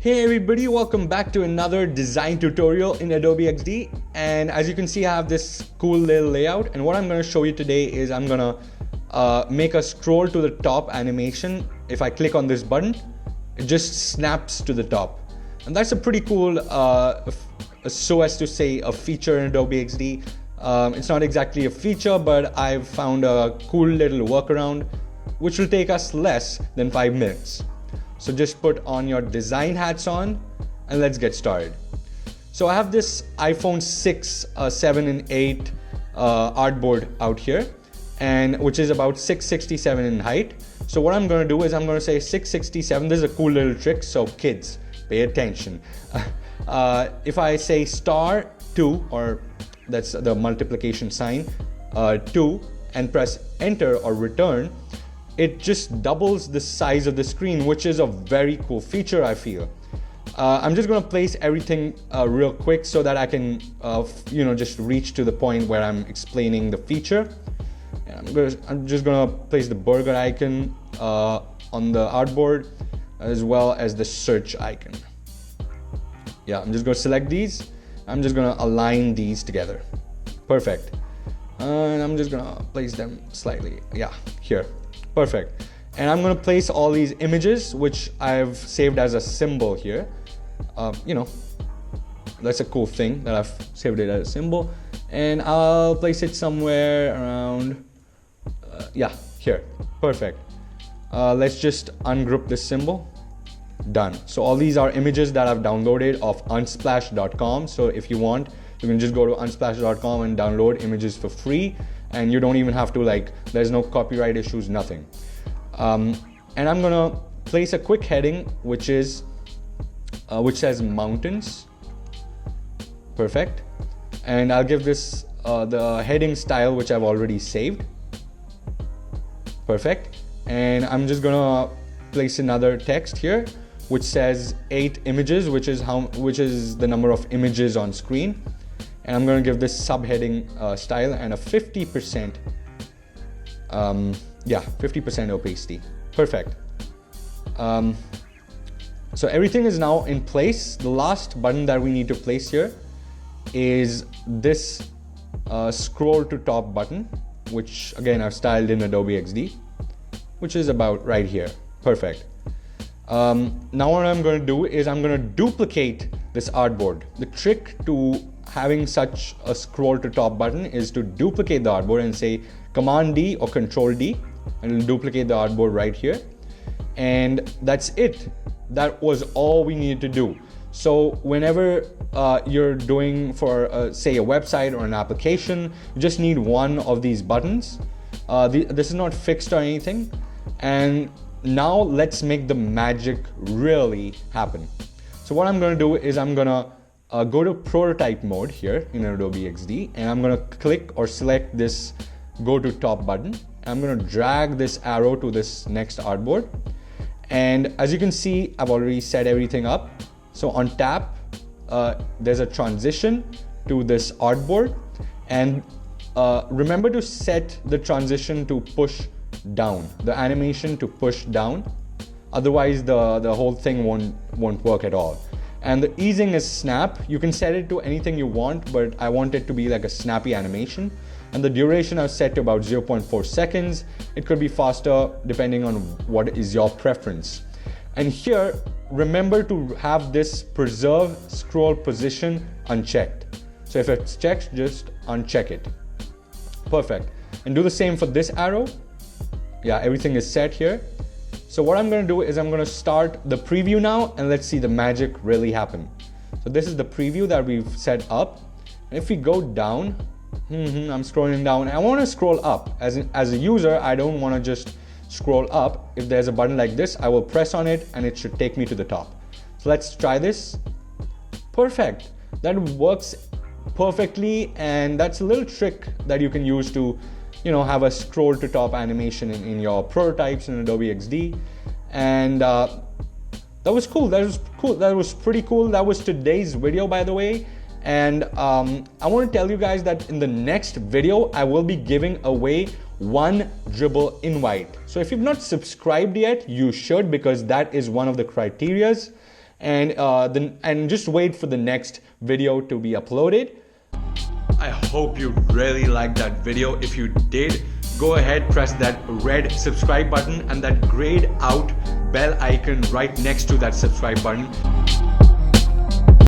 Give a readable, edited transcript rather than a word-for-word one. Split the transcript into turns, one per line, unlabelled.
Hey everybody, welcome back to another design tutorial in Adobe XD. And as you can see, I have this cool little layout, and what I'm going to show you today is I'm going to make a scroll to the top animation. If I click on this button, it just snaps to the top, and that's a pretty cool so as to say a feature in Adobe XD. It's not exactly a feature, but I've found a cool little workaround which will take us less than 5 minutes. So just put on your design hats on and let's get started. So I have this iPhone 6, 7 and 8 artboard out here, and which is about 667 in height. So what I'm going to do is I'm going to say 667. This is a cool little trick, so kids pay attention. If I say star 2, or that's the multiplication sign, 2, and press enter or return, it just doubles the size of the screen, which is a very cool feature, I feel. I'm just going to place everything real quick so that I can just reach to the point where I'm explaining the feature. And I'm just going to place the burger icon on the artboard, as well as the search icon. Yeah, I'm just going to select these. I'm just going to align these together. Perfect. And I'm just going to place them slightly, here. Perfect. And I'm going to place all these images, which I've saved as a symbol here. That's a cool thing that I've saved it as a symbol. And I'll place it somewhere around, here. Perfect. Let's just ungroup this symbol. Done. So all these are images that I've downloaded off unsplash.com. So if you want, you can just go to unsplash.com and download images for free. And you don't even have to, there's no copyright issues, nothing. And I'm gonna place a quick heading which says mountains. Perfect. And I'll give this the heading style which I've already saved. Perfect. And I'm just gonna place another text here which says 8 images, which is the number of images on screen. And I'm going to give this subheading style and a 50%, 50% opacity. Perfect. So everything is now in place. The last button that we need to place here is this scroll to top button, which again I've styled in Adobe XD, which is about right here. Perfect. Now what I'm going to do is I'm going to duplicate this artboard. The trick to having such a scroll to top button is to duplicate the artboard and say Command D or Control D, and it'll duplicate the artboard right here. And that's it. That was all we needed to do. So whenever you're doing for say a website or an application, you just need one of these buttons. This is not fixed or anything. And now let's make the magic really happen. So what I'm going to do is I'm going to go to prototype mode here in Adobe XD, and I'm going to click or select this go to top button. I'm going to drag this arrow to this next artboard, and as you can see, I've already set everything up. So on tap, there's a transition to this artboard, and remember to set the transition to push down, the animation to push down. Otherwise the whole thing won't work at all. And the easing is snap. You can set it to anything you want, but I want it to be like a snappy animation. And the duration I've set to about 0.4 seconds. It could be faster depending on what is your preference. And here, remember to have this preserve scroll position unchecked. So if it's checked, just uncheck it. Perfect. And do the same for this arrow. Yeah, everything is set here. So what I'm going to do is I'm going to start the preview now, and let's see the magic really happen. So this is the preview that we've set up. And if we go down, I'm scrolling down. I want to scroll up. As a user, I don't want to just scroll up. If there's a button like this, I will press on it and it should take me to the top. So let's try this. Perfect. That works perfectly, and that's a little trick that you can use to have a scroll to top animation in your prototypes in Adobe XD. And that was cool. That was pretty cool. That was today's video, by the way. And I want to tell you guys that in the next video, I will be giving away one Dribbble invite. So if you've not subscribed yet, you should, because that is one of the criterias. and just wait for the next video to be uploaded. I hope you really liked that video. If you did, go ahead, press that red subscribe button and that grayed out bell icon right next to that subscribe button.